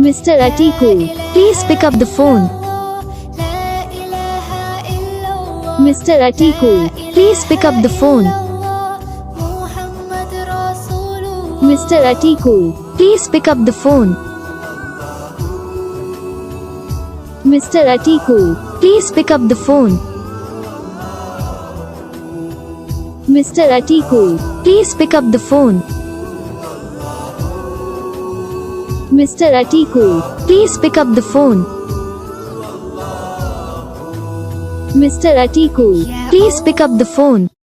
Mr. Athikul, please pick up the phone. Mr. Athikul, please pick up the phone. Mr. Athikul, please pick up the phone. Mr. Athikul, please pick up the phone. Mr. Athikul, please pick up the phone. Mr. Athikul, please pick up the phone. Mr. Athikul, please pick up the phone.